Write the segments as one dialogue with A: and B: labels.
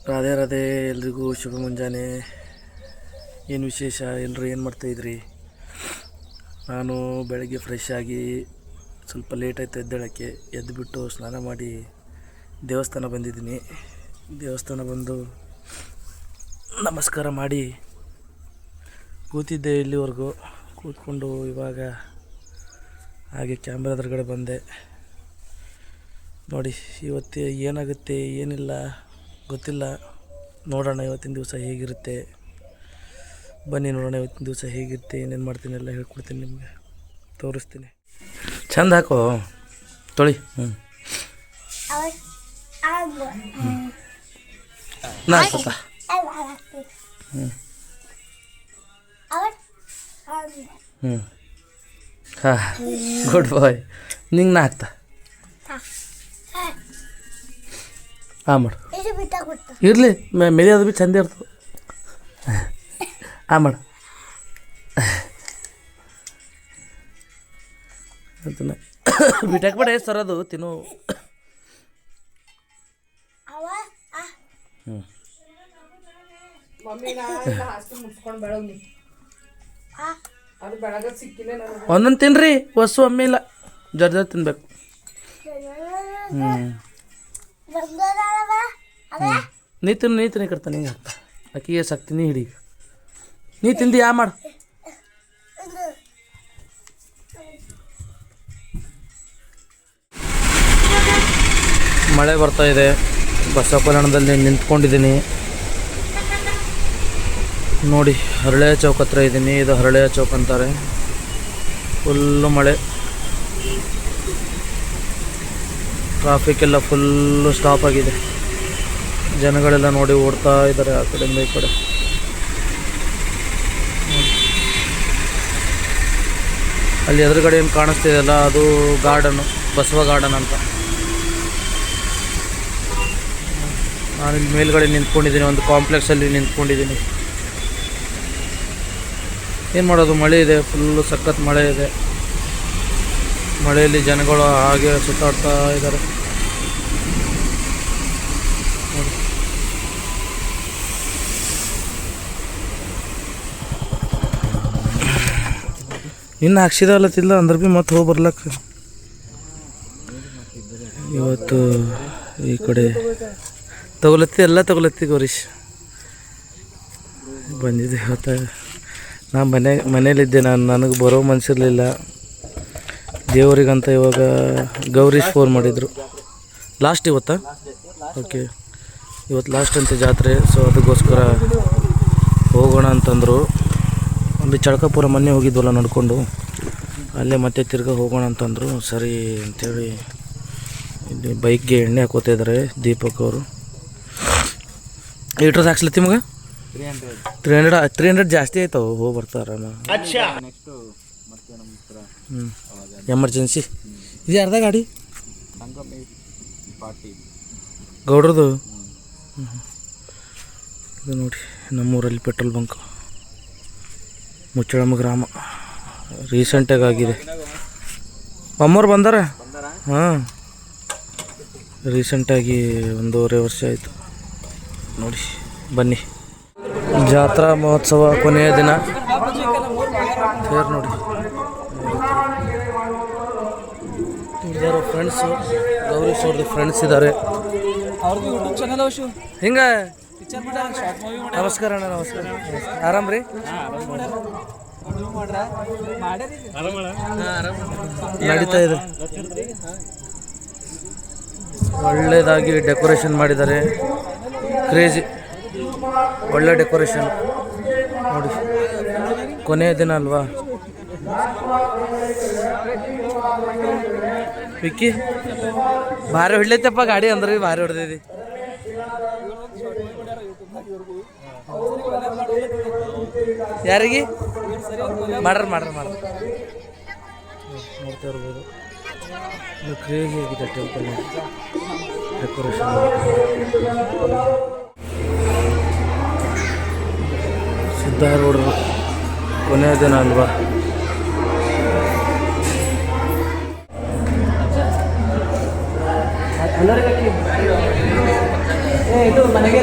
A: ರಾಧೆ ರಾಧೆ ಎಲ್ರಿಗೂ ಶುಭ ಮುಂಜಾನೆ. ಏನು ವಿಶೇಷ? ಎಲ್ಲರೂ ಏನು ಮಾಡ್ತಾಯಿದ್ರಿ? ನಾನು ಬೆಳಗ್ಗೆ ಫ್ರೆಶ್ ಆಗಿ ಸ್ವಲ್ಪ ಲೇಟ್ ಆಯ್ತು ಎದ್ದೇಳಕ್ಕೆ. ಎದ್ದುಬಿಟ್ಟು ಸ್ನಾನ ಮಾಡಿ ದೇವಸ್ಥಾನ ಬಂದಿದ್ದೀನಿ. ದೇವಸ್ಥಾನ ಬಂದು ನಮಸ್ಕಾರ ಮಾಡಿ ಕೂತಿದ್ದೆ ಇಲ್ಲಿವರೆಗೂ. ಕೂತ್ಕೊಂಡು ಇವಾಗ ಹಾಗೆ ಕ್ಯಾಮ್ರಾ ಎದುರುಗಡೆ ಬಂದೆ. ನೋಡಿ, ಇವತ್ತು ಏನಾಗುತ್ತೆ ಏನಿಲ್ಲ ಗೊತ್ತಿಲ್ಲ. ನೋಡೋಣ ಇವತ್ತಿನ ದಿವಸ ಹೇಗಿರುತ್ತೆ. ಬನ್ನಿ ನೋಡೋಣ ಇವತ್ತಿನ ದಿವಸ ಹೇಗಿರುತ್ತೆ, ಏನೇನು ಮಾಡ್ತೀನಿ ಎಲ್ಲ ಹೇಳ್ಕೊಡ್ತೀನಿ, ನಿಮಗೆ ತೋರಿಸ್ತೀನಿ. ಚಂದ ಹಾಕೋ, ತೊಳಿ. ನಾಕ್ತ ಹಾಂ, ಗುಡ್ ಬಾಯ್. ನಿಂಗೆ ನಾಕ್ತ ಹಾಂ ಮಾಡು. ಇರಲಿ, ಮೇಲೆ ಅದು ಭೀ ಚಂದ ಇರ್ತದೆ. ಹಾಂ ಮಾಡು. ಅದನ್ನ ಬಿಟ್ಟಾಕ್ಬೇಡ ಸರ್, ಅದು ತಿನ್ನು. ಒಂದೊಂದು ತಿನ್ರಿ, ಹೊಸು ಒಮ್ಮೆ ಇಲ್ಲ, ಜರ ತಿನ್ಬೇಕು. ನೀ ತಿನ್ನು ಕಡ್ತಾನೆ ಹಿಂಗೆ ಹಾಕ್ತಾ ಅಕ್ಕಿಗೆ ಸಾಕ್ತೀನಿ. ಹಿಡಿ, ನೀ ತಿಂದು ಯಾ ಮಾಡು. ಮಳೆ ಬರ್ತಾ ಇದೆ. ಬಸವ ಕಲ್ಯಾಣದಲ್ಲಿ ನಿಂತ್ಕೊಂಡಿದ್ದೀನಿ ನೋಡಿ. ಹರಳೆಯ ಚೌಕ್ ಹತ್ರ ಇದ್ದೀನಿ. ಇದು ಹರಳೆಯ ಚೌಕ್ ಅಂತಾರೆ. ಫುಲ್ಲು ಮಳೆ, ಟ್ರಾಫಿಕ್ ಎಲ್ಲ ಫುಲ್ಲು ಸ್ಟಾಪ್ ಆಗಿದೆ. ಜನಗಳೆಲ್ಲ ನೋಡಿ ಓಡ್ತಾ ಇದ್ದಾರೆ ಆ ಕಡೆಯಿಂದ ಈ ಕಡೆ. ಅಲ್ಲಿ ಎದುರುಗಡೆ ಏನು ಕಾಣಿಸ್ತಿದೆಯಲ್ಲ, ಅದು ಗಾರ್ಡನ್ನು, ಬಸವ ಗಾರ್ಡನ್ ಅಂತ. ನಾನಿಲ್ಲಿ ಮೇಲ್ಗಡೆ ನಿಂತ್ಕೊಂಡಿದ್ದೀನಿ, ಒಂದು ಕಾಂಪ್ಲೆಕ್ಸಲ್ಲಿ ನಿಂತ್ಕೊಂಡಿದ್ದೀನಿ. ಏನು ಮಾಡೋದು, ಮಳೆ ಇದೆ, ಫುಲ್ಲು ಸಖತ್ ಮಳೆ ಇದೆ. ಮಳೆಯಲ್ಲಿ ಜನಗಳು ಹಾಗೆ ಸುತ್ತಾಡ್ತಾ ಇದ್ದಾರೆ. ಇನ್ನು ಹಾಕ್ಸಿದಲ್ಲತ್ತಿಲ್ಲ ಅಂದ್ರೆ ಭೀ ಮತ್ತೆ ಹೋಗಿ ಬರ್ಲಕ್ಕ. ಇವತ್ತು ಈ ಕಡೆ ತಗೊಲತ್ತಿ, ಎಲ್ಲ ತಗೊಲತ್ತಿ ಗೌರೀಶ್ ಬಂದಿದ್ದೆ. ಇವತ್ತು ನಾ ಮನೇಲಿದ್ದೆ. ನನಗೆ ಬರೋ ಮನಸ್ಸಿರಲಿಲ್ಲ. ದೇವರಿಗಂತ ಇವಾಗ ಗೌರೀಶ್ ಫೋನ್ ಮಾಡಿದರು. ಲಾಸ್ಟ್ ಇವತ್ತಾ? ಓಕೆ, ಇವತ್ತು ಲಾಸ್ಟ್ ಅಂತೆ ಜಾತ್ರೆ. ಸೊ ಅದಕ್ಕೋಸ್ಕರ ಹೋಗೋಣ ಅಂತಂದರು. ಅಲ್ಲಿ ಚಳಕಾಪುರ ಮೊನ್ನೆ ಹೋಗಿದ್ವಲ್ಲ ನೋಡಿಕೊಂಡು, ಅಲ್ಲೇ ಮತ್ತೆ ತಿರ್ಗಾ ಹೋಗೋಣ ಅಂತಂದರು. ಸರಿ ಅಂಥೇಳಿ ಇಲ್ಲಿ ಬೈಕ್ಗೆ ಎಣ್ಣೆ ಹಾಕೋತಾ ಇದ್ದಾರೆ ದೀಪಕ್ ಅವರು. ಲೀಟ್ರಸ್ ಹಾಕ್ಸ್ಲತ್ತಿ ಮಗ? 300 ಜಾಸ್ತಿ ಆಯ್ತವು. ಹೋಗಿ ಬರ್ತಾರ. ಎಮರ್ಜೆನ್ಸಿ ಇದು ಯಾರ್ದ ಗಾಡಿ? ಗೌಡ್ರದು. ಇದು ನೋಡಿ, ನಮ್ಮೂರಲ್ಲಿ ಪೆಟ್ರೋಲ್ ಬಂಕ್, ಮುಚ್ಚಳಮ್ಮ ಗ್ರಾಮ. ರೀಸೆಂಟಾಗಿ ಆಗಿದೆ. ಅಮ್ಮವ್ರು ಬಂದಾರ? ಹಾಂ, ರೀಸೆಂಟಾಗಿ 1.5 ವರ್ಷ ಆಯಿತು ನೋಡಿ. ಬನ್ನಿ, ಜಾತ್ರಾ ಮಹೋತ್ಸವ ಕೊನೆಯ ದಿನ. ನೋಡಿ, ಇದ್ದಾರೋ ಫ್ರೆಂಡ್ಸು, ಗೌರೀಶ್ ಅವ್ರದ್ದು ಫ್ರೆಂಡ್ಸ್ ಇದ್ದಾರೆ. ಅವ್ರದ್ದು ಯೂಟ್ಯೂಬ್ ಚಾನಲ್ ಹಿಂಗೆ. ನಮಸ್ಕಾರ ಅಣ್ಣ. ನಮಸ್ಕಾರ. ಆರಾಮ್ ರೀ? ನಡೀತಾ ಇದೆ. ಒಳ್ಳೆಯದಾಗಿ ಡೆಕೋರೇಷನ್ ಮಾಡಿದ್ದಾರೆ. ಕ್ರೇಜಿ, ಒಳ್ಳೆ ಡೆಕೋರೇಷನ್ ನೋಡಿ. ಕೊನೆಯ ದಿನ ಅಲ್ವಾ? ವಿಕ್ಕಿ ಭಾರಿ ಹೊಡ್ಲೈತಪ್ಪ ಗಾಡಿ, ಅಂದ್ರೆ ಭಾರಿ ಹೊಡೆದಿದ್ದಿ. ಯಾರಿಗೆ ಮಾಡ್ರ ನೋಡ್ತಾ ಇರ್ಬೋದು. ಕ್ರೇಜಿ ಆಗಿದೆ ಟೆಂಪಲ್ ಡೆಕೋರೇಷನ್. ಸಿದ್ಧಾರೂಢ ಕೊನೆಯ ದಿನ ಅಲ್ವಾ?
B: ಇದು ಮನೆಗೆ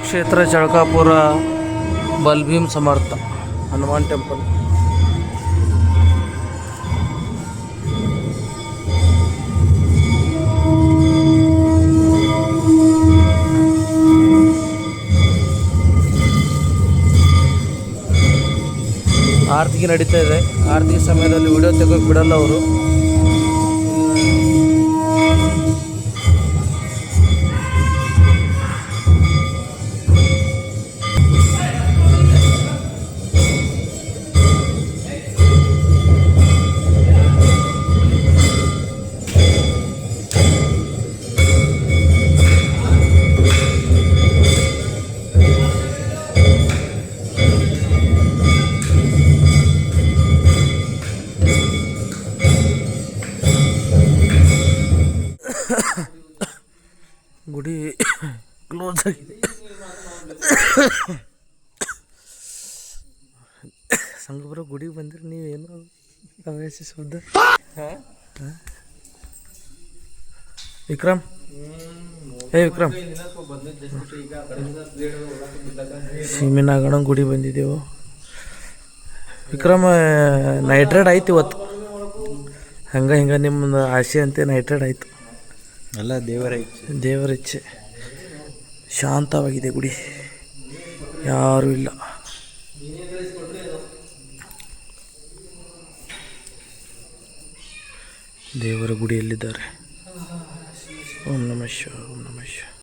A: ಕ್ಷೇತ್ರ ಚಳಕಾಪುರ ಬಲ್ಭೀಮ್ ಸಮರ್ಥ ಹನುಮಾನ್ ಟೆಂಪಲ್. ಆರತಿಗೆ ನಡೀತಾ ಇದೆ. ಆರತಿ ಸಮಯದಲ್ಲಿ ವಿಡಿಯೋ ತೆಗೋಕೆ ಬಿಡಲ್ಲ ಅವರು. ಗುಡಿ ಕ್ಲೋಸ್ ಆಗಿದೆ. ಸಂಘಬರ ಗುಡಿಗೆ ಬಂದಿರಿ ನೀವೇನು ಪ್ರವೇಶ ಶಬ್ದ. ವಿಕ್ರಮ್, ವಿಕ್ರಮ್, ಸೀಮೆನಾಗಣ ಗುಡಿ ಬಂದಿದ್ದೆವು. ವಿಕ್ರಮ್, ನೈಟ್ ರೈಡ್ ಆಯ್ತು ಇವತ್ತು. ಹಿಂಗೆ ನಿಮ್ಮದು ಆಸೆ ಅಂತ ನೈಟ್ ರೈಡ್ ಆಯಿತು.
B: ಎಲ್ಲ
A: ದೇವರ ಇಚ್ಛೆ. ಶಾಂತವಾಗಿದೆ ಗುಡಿ, ಯಾರೂ ಇಲ್ಲ. ದೇವರ ಗುಡಿಯಲ್ಲಿದ್ದಾರೆ. ಓಂ ನಮಃ ಶಿವಾಯ, ಓಂ ನಮಃ ಶಿವಾಯ.